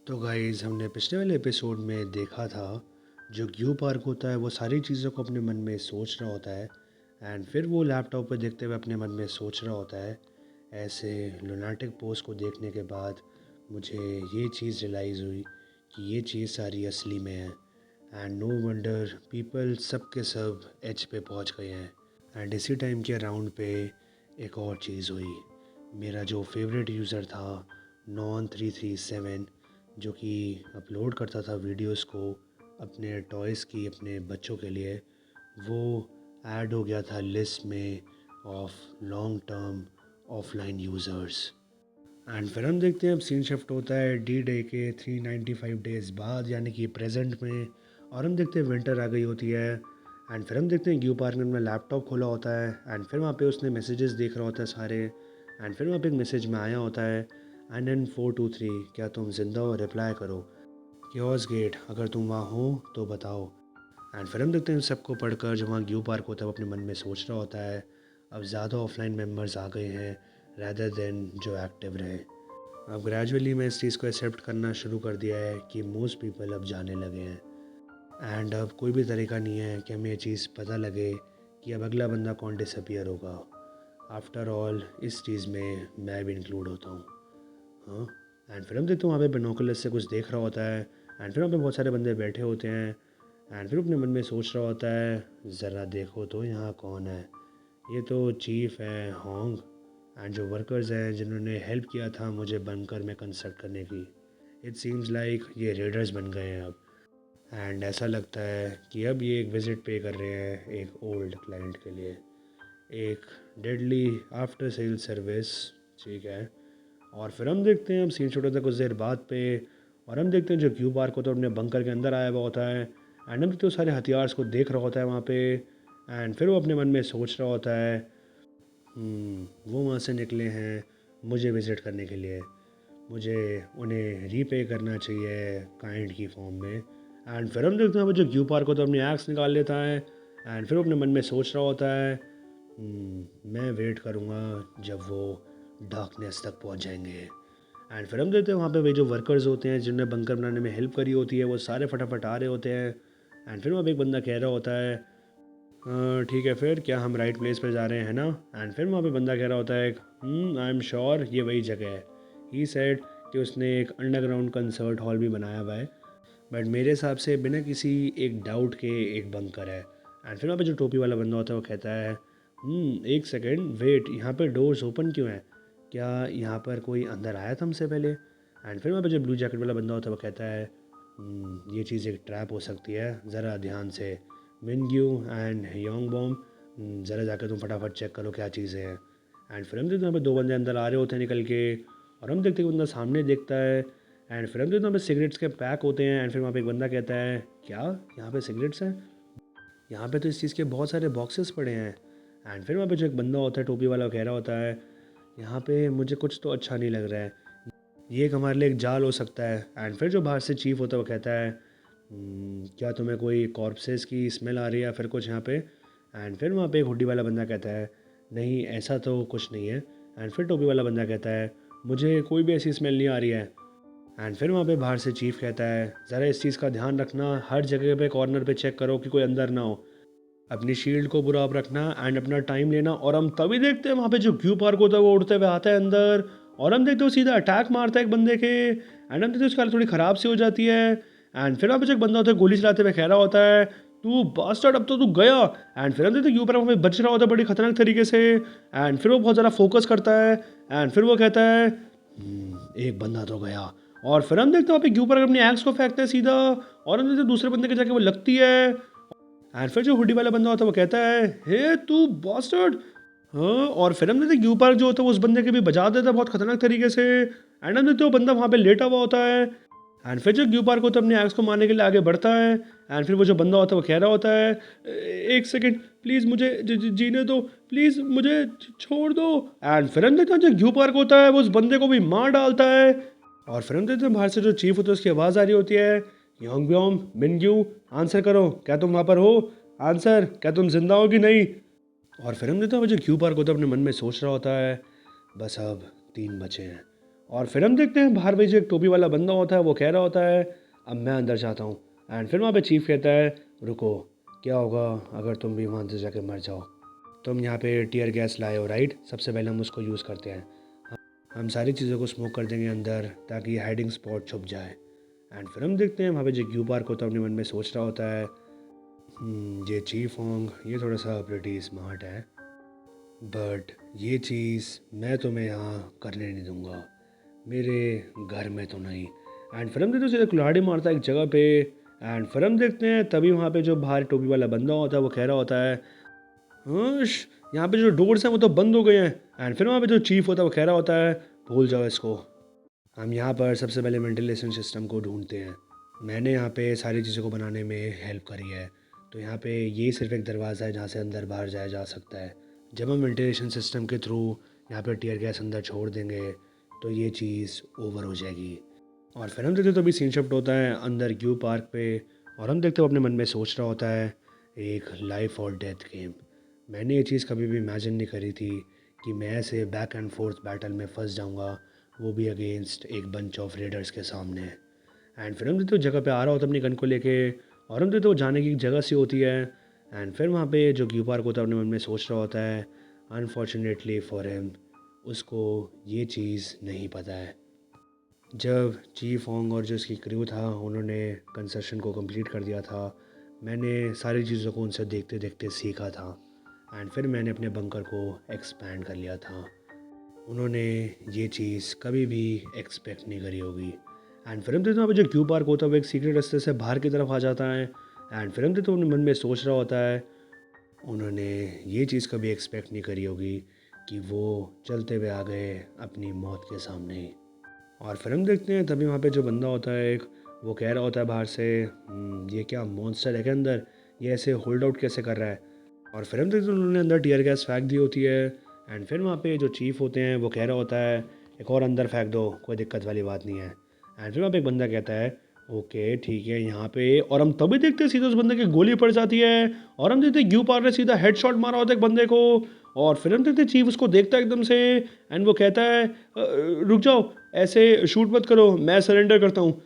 तो गाइज़ हमने पिछले वाले एपिसोड में देखा था जो ग्यू पार्क होता है वो सारी चीज़ों को अपने मन में सोच रहा होता है एंड फिर वो लैपटॉप पे देखते हुए अपने मन में सोच रहा होता है। ऐसे लुनाटिक पोस्ट को देखने के बाद मुझे ये चीज़ रियलाइज़ हुई कि ये चीज़ सारी असली में है एंड नो वंडर पीपल सब के सब एज पे पहुंच गए हैं। एंड इसी टाइम के अराउंड पे एक और चीज़ हुई। मेरा जो फेवरेट यूज़र था नॉन 337 जो कि अपलोड करता था वीडियोस को अपने टॉयज़ की अपने बच्चों के लिए, वो ऐड हो गया था लिस्ट में of long term offline users. And फिर हम देखते हैं अब सीन शिफ्ट होता है डी डे के 395 डेज़ बाद यानी कि प्रेजेंट में। और हम देखते हैं विंटर आ गई होती है एंड फिर हम देखते हैं ग्यू पार्क ने अपना लैपटॉप खोला होता है एंड फिर वहाँ पे उसने मैसेजेस देख रहा होता है सारे। एंड फिर वहाँ पे एक मैसेज में आया होता है NN423 क्या तुम जिंदा हो, रिप्लाई करो। क्योस गेट अगर तुम वहाँ हो तो बताओ। एंड फिर हम देखते हैं सबको पढ़कर जो वहाँ ग्यू पार्क होता है वो अपने मन में सोच रहा होता है अब ज़्यादा ऑफलाइन मेंबर्स आ गए हैं रैदर देन जो एक्टिव रहे। अब ग्रेजुअली मैं इस चीज़ को एक्सेप्ट करना शुरू कर दिया है कि मोस्ट पीपल अब जाने लगे हैं एंड अब कोई भी तरीका नहीं है कि हमें ये चीज़ पता लगे कि अब अगला बंदा कौन डिसअपियर होगा। आफ्टर ऑल इस चीज़ में मैं भी इंक्लूड होता हूँ। हाँ। एंड फिर हम देखते हैं वहाँ पे बिनोकुलर से कुछ देख रहा होता है एंड फिर वहाँ पे बहुत सारे बंदे बैठे होते हैं एंड फिर अपने मन में सोच रहा होता है ज़रा देखो तो यहाँ कौन है। ये तो चीफ़ है होंग एंड जो वर्कर्स हैं जिन्होंने हेल्प किया था मुझे बनकर में कंस्ट्रक्ट करने की। इट सीम्स लाइक ये रेडर्स बन गए हैं अब एंड ऐसा लगता है कि अब ये एक विज़िट पे कर रहे हैं एक ओल्ड क्लाइंट के लिए, एक डेडली आफ्टर सेल सर्विस। ठीक है। और फिर हम देखते हैं हम सीन शूट होता है कुछ देर बाद पे और हम देखते हैं जो क्यू पार्क होता है अपने बंकर के अंदर आया हुआ होता है एंड हम देखते हैं सारे हथियार्स को देख रहा होता है वहाँ पे एंड फिर वो अपने मन में सोच रहा होता है वो वहाँ से निकले हैं मुझे विज़िट करने के लिए, मुझे उन्हें रीपे करना चाहिए काइंड की फॉर्म में। एंड फिर हम देखते हैं वो जो क्यू पार्क होता है अपनी एक्स निकाल लेता है एंड फिर वो अपने मन में सोच रहा होता है मैं वेट करूँगा जब वो डार्कनेस तक पहुँच जाएंगे। एंड फिर हम देखते हैं वहाँ पे वे जो वर्कर्स होते हैं जिन्होंने बंकर बनाने में हेल्प करी होती है वो सारे फटाफट आ रहे होते हैं एंड फिर वहाँ पे एक बंदा कह रहा होता है ठीक है फिर क्या हम राइट प्लेस पर जा रहे हैं ना। एंड फिर वहाँ पे बंदा कह रहा होता है आई एम श्योर ये वही जगह है। ही सेड कि उसने एक अंडरग्राउंड कंसर्ट हॉल भी बनाया हुआ है बट मेरे हिसाब से बिना किसी एक डाउट के एक बंकर है। एंड फिर वहाँ पे जो टोपी वाला बंदा होता है वो कहता है एक सेकेंड वेट, यहाँ पे डोर्स ओपन क्यों हैं, क्या यहाँ पर कोई अंदर आया था हमसे पहले। एंड फिर वहाँ पे जो ब्लू जैकेट वाला बंदा होता है वो कहता है ये चीज़ एक ट्रैप हो सकती है, ज़रा ध्यान से मिनग्यू एंड योंग बॉम, ज़रा जाकर तुम फटाफट चेक करो क्या चीज़ें हैं। एंड फिर हम देखते हैं यहाँ पे दो बंदे अंदर आ रहे होते हैं निकल के और हम देखते हैं कि बंदा सामने देखता है एंड फिर हम देखते हैं वहाँ पे सिगरेट्स के पैक होते हैं एंड फिर वहाँ पे एक बंदा कहता है क्या यहाँ पे सिगरेट्स हैं, यहाँ पे तो इस चीज़ के बहुत सारे बॉक्सेस पड़े हैं। एंड फिर वहाँ पे जो एक बंदा होता है टोपी वाला कह रहा होता है यहाँ पे मुझे कुछ तो अच्छा नहीं लग रहा है, ये एक हमारे लिए एक जाल हो सकता है। एंड फिर जो बाहर से चीफ होता है वो कहता है क्या तुम्हें कोई कॉर्पसेस की स्मेल आ रही है या फिर कुछ यहाँ पे। एंड फिर वहाँ पे एक हुडी वाला बंदा कहता है नहीं ऐसा तो कुछ नहीं है। एंड फिर टोपी वाला बंदा कहता है मुझे कोई भी ऐसी स्मेल नहीं आ रही है। एंड फिर वहाँ पे बाहर से चीफ कहता है ज़रा इस चीज़ का ध्यान रखना, हर जगह पे कॉर्नर पे चेक करो कि कोई अंदर ना हो, अपनी शील्ड को पूरा आप रखना एंड अपना टाइम लेना। और हम तभी देखते हैं वहाँ पे जो क्यू पार्क होता है वो उड़ते हुए आता है अंदर और हम देखते हैं वो सीधा अटैक मारता है एक बंदे के एंड हम देखते हैं उसकी हालत थोड़ी ख़राब सी हो जाती है। एंड फिर वहाँ पे जो एक बंदा होता है गोली चलाते हुए कह रहा होता है तू बास्टर्ड अब तो तू गया। एंड फिर हम देखते हैं क्यू पार्क वहाँ पे बच रहा होता है बड़ी खतरनाक तरीके से एंड फिर वो बहुत ज़्यादा फोकस करता है एंड फिर वो कहता है एक बंदा तो गया। और फिर हम देखते हैं वहाँ पे क्यू पार्क अपनी एक्स को फेंकता है सीधा और हम देखते हैं दूसरे बंदे के जाके वो लगती है एंड फिर जो हुडी वाला बंदा होता है वो कहता है हे तू बॉस्टर्ड। हाँ। और फिर हम देखते ग्यू पार्क जो होता है वो उस बंदे के भी बजा देता है बहुत खतरनाक तरीके से एंड हम देखते वो बंदा वहाँ पे लेटा हुआ होता है एंड फिर जो ग्यू पार्क होता है अपने एक्स को मारने के लिए आगे बढ़ता है एंड फिर वो जो बंदा होता है वो कह रहा होता है एक सेकेंड प्लीज़ मुझे जीने दो, प्लीज़ मुझे छोड़ दो। एंड फिर हम देखते हैं जो ग्यू पार्क होता है वो उस बंदे को भी मार डालता है। और फिर हम देखते हैं बाहर से जो चीफ होता है उसकी आवाज़ आ रही होती है योंगब्योम मिनग्यू आंसर करो क्या तुम वहाँ पर हो, आंसर क्या तुम जिंदा हो कि नहीं। और फिर हम देखते हैं वो जो क्यू पार्क होता है अपने मन में सोच रहा होता है बस अब 3 बचे हैं और फिर हम देखते हैं बाहर पे जो एक टोपी वाला बंदा होता है वो कह रहा होता है अब मैं अंदर जाता हूँ। एंड फिर वहाँ पे चीफ कहता है रुको, क्या होगा अगर तुम भी वहाँ से जाके मर जाओ? तुम यहाँ पे टीयर गैस लाए हो राइट, सबसे पहले हम उसको यूज़ करते हैं। हम सारी चीज़ों को स्मोक कर देंगे अंदर ताकि हाइडिंग स्पॉट छुप जाए। एंड फिर हम देखते हैं वहाँ पे जो ग्यू पार्क होता है अपने मन में सोच रहा होता है ये चीफ होंग ये थोड़ा सा प्रिटी स्मार्ट है, बट ये चीज़ मैं तुम्हें यहाँ करने नहीं दूंगा, मेरे घर में तो नहीं। एंड फिर हम देखते हैं उसे कुल्हाड़ी मारता है एक जगह पे। एंड फिर हम देखते हैं तभी वहाँ पे जो बाहर टोपी वाला बंदा होता है वो कह रहा होता है हश, यहाँ पे जो डोर्स हैं वो तो बंद हो गए हैं। एंड फिर वहाँ पे जो चीफ होता है वो कह रहा होता है भूल जाओ इसको, हम यहाँ पर सबसे पहले वेंटिलेशन सिस्टम को ढूंढते हैं। मैंने यहाँ पे सारी चीज़ों को बनाने में हेल्प करी है, तो यहाँ पे ये सिर्फ एक दरवाज़ा है जहाँ से अंदर बाहर जाया जा सकता है। जब हम वेंटिलेशन सिस्टम के थ्रू यहाँ पे टीयर गैस अंदर छोड़ देंगे तो ये चीज़ ओवर हो जाएगी। और फिर हम देखते तो अभी सीन शिफ्ट होता है अंदर ग्यू पार्क पे, और हम देखते हो अपने मन में सोच रहा होता है एक लाइफ और डेथ गेम। मैंने ये चीज़ कभी भी इमेजिन नहीं करी थी कि मैं ऐसे बैक एंड फोर्थ बैटल में फंस जाऊंगा, वो भी अगेंस्ट एक बंच ऑफ रेडर्स के सामने। एंड फिर हम देखते हो जगह पे आ रहा होता है अपनी गन को लेके, और हम देखते हो जाने की जगह सी होती है। एंड फिर वहाँ पे जो ग्यू पार्क होता है अपने मन में सोच रहा होता है अनफॉर्चुनेटली फॉर हिम, उसको ये चीज़ नहीं पता है। जब चीफ होंग और जो उसकी क्रू था उन्होंने कंस्ट्रक्शन को कंप्लीट कर दिया था, मैंने सारी चीज़ों को उनसे देखते देखते सीखा था। एंड फिर मैंने अपने बंकर को एक्सपैंड कर लिया था। उन्होंने ये चीज़ कभी भी एक्सपेक्ट नहीं करी होगी। एंड फिर हम देखते हैं जो क्यू पार्क होता है वो एक सीक्रेट रास्ते से बाहर की तरफ आ जाता है। एंड फिर हम देखते हैं अपने मन में सोच रहा होता है उन्होंने ये चीज़ कभी एक्सपेक्ट नहीं करी होगी कि वो चलते हुए आ गए अपनी मौत के सामने। और फिर हम देखते हैं तभी वहाँ पे जो बंदा होता है एक, वो कह रहा होता है बाहर से ये क्या मॉन्स्टर है क्या अंदर, ये ऐसे होल्ड आउट कैसे कर रहा है? और फिर हम देखते हैं उन्होंने अंदर टीयर गैस फेंक दी होती है। एंड फिर वहाँ पे जो चीफ होते हैं वो कह रहा होता है एक और अंदर फेंक दो, कोई दिक्कत वाली बात नहीं है। एंड फिर वहाँ पे एक बंदा कहता है ओके ठीक है यहाँ पे, और हम तभी देखते हैं सीधा उस बंदे की गोली पड़ जाती है, और हम देखते हैं ग्यू पार ने सीधा हेडशॉट मारा होता है एक बंदे को। और फिर हम देखते हैं चीफ उसको देखता है एकदम से, एंड वो कहता है रुक जाओ, ऐसे शूट मत करो, मैं सरेंडर करता हूँ।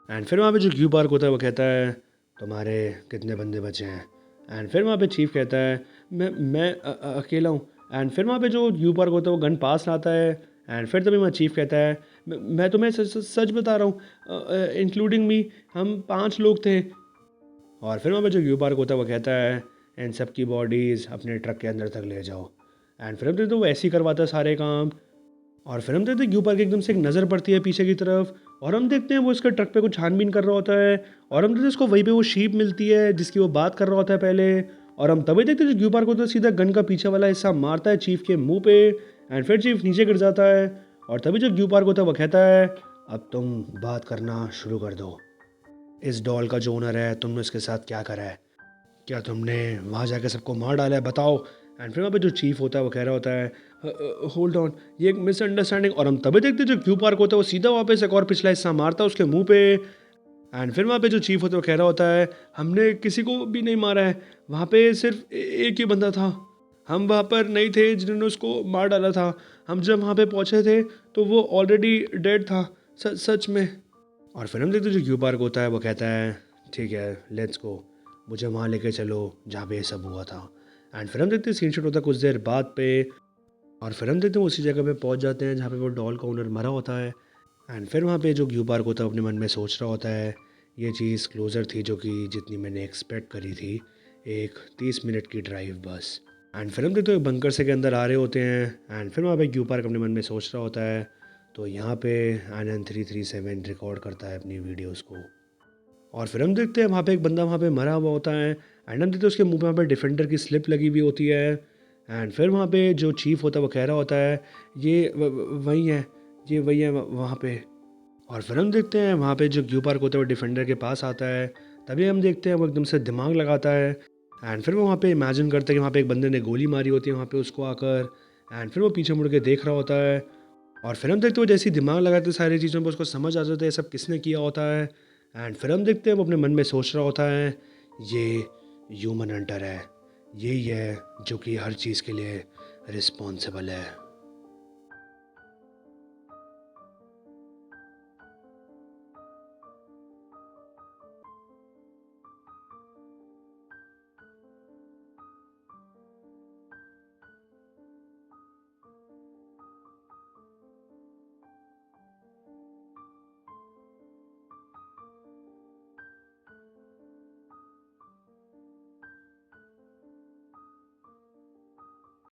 एंड फिर वहाँ पे जो ग्यू पार्क होता है वो कहता है तुम्हारे कितने बंदे बचे हैं? एंड फिर वहाँ पे चीफ कहता है मैं अकेला हूँ। एंड फिर वहाँ पे जो ग्यू पार्क होता है वो गन पास लाता है। एंड फिर तभी वहाँ चीफ कहता है मैं तुम्हें सच बता रहा हूँ इंक्लूडिंग मी, हम 5 लोग थे। और फिर वहाँ पे जो ग्यू पार्क होता है वो कहता है इन सब की बॉडीज़ अपने ट्रक के अंदर तक ले जाओ। एंड फिर हम देखते वो ऐसे ही करवाता है सारे काम। और फिर हम देखते हैं ग्यू पार्क एकदम से एक नज़र पड़ती है पीछे की तरफ, और हम देखते हैं वो इसके ट्रक पे कुछ छानबीन कर रहा होता है। और हम देखते हैं उसको वहीं पे वो शीप मिलती है जिसकी वो बात कर रहा होता है पहले। और हम तभी देखते हैं जो ग्यू पार्क होता है सीधा गन का पीछे वाला हिस्सा मारता है चीफ के मुंह पे। एंड फिर चीफ नीचे गिर जाता है। और तभी जो ग्यू पार्क होता है वो कहता है अब तुम बात करना शुरू कर दो, इस डॉल का जो ओनर है तुमने उसके साथ क्या करा है, क्या तुमने वहाँ जाके सबको मार डाला है, बताओ। एंड फिर वहाँ पे जो चीफ होता है वो कह रहा होता है होल्ड ऑन, ये एक मिसअंडरस्टैंडिंग। और हम तभी देखते हैं जो क्यू पार्क होता है वो सीधा वापस एक और पिछला हिस्सा मारता है उसके मुंह पे। एंड फिर वहाँ पे जो चीफ होता है वो कह रहा होता है हमने किसी को भी नहीं मारा है, वहाँ पे सिर्फ एक ही बंदा था, हम वहाँ पर नहीं थे जिन्होंने उसको मार डाला था, हम जब वहाँ पे पहुँचे थे तो वो ऑलरेडी डेड था, सच में। और फिर हम देखते हैं जो क्यू पार्क होता है वो कहता है ठीक है लेट्स गो, मुझे वहाँ लेके चलो जहाँ पे ये सब हुआ था। एंड फिर हम देखते हैं सीन शॉट होता है कुछ देर बाद पे, और फिर हम देखते हैं उसी जगह पे पहुँच जाते हैं जहाँ पे वो डॉल का ओनर मरा होता है। एंड फिर वहाँ पे जो क्यू पार्क होता है अपने मन में सोच रहा होता है ये चीज़ क्लोज़र थी जो कि जितनी मैंने एक्सपेक्ट करी थी, एक 30 मिनट की ड्राइव बस। एंड फिर हम देखते हैं बंकर से के अंदर आ रहे होते हैं। एंड फिर वहाँ पे क्यू पार्क अपने मन में सोच रहा होता है, तो यहाँ पे ANN337 रिकॉर्ड करता है अपनी वीडियोज़ को। और फिर हम देखते हैं वहाँ पे एक बंदा वहाँ पे मरा हुआ होता है। एंड हम देखते हैं उसके मुंह पे वहाँ पे डिफेंडर की स्लिप लगी हुई होती है। एंड फिर वहाँ पे जो चीफ होता है वो कह रहा होता है ये वही है, ये वही है वहाँ पे। और फिर हम देखते हैं वहाँ पे जो क्यू पार्क होता है वो डिफेंडर के पास आता है। तभी हम देखते हैं वो एकदम से दिमाग लगाता है। एंड फिर वो वहाँ पे इमेजिन करते हैं कि वहाँ पे एक बंदे ने गोली मारी होती है वहाँ पे उसको आकर। एंड फिर वो पीछे मुड़ के देख रहा होता है। और फिर हम देखते हैं वो जैसे ही दिमाग लगाते हैं सारी चीज़ों पर उसको समझ आ जाता है सब किसने किया होता है। एंड फिर हम देखते हैं वो अपने मन में सोच रहा होता है ये ह्यूमन हंटर है, यही है जो कि हर चीज़ के लिए रिस्पॉन्सिबल है।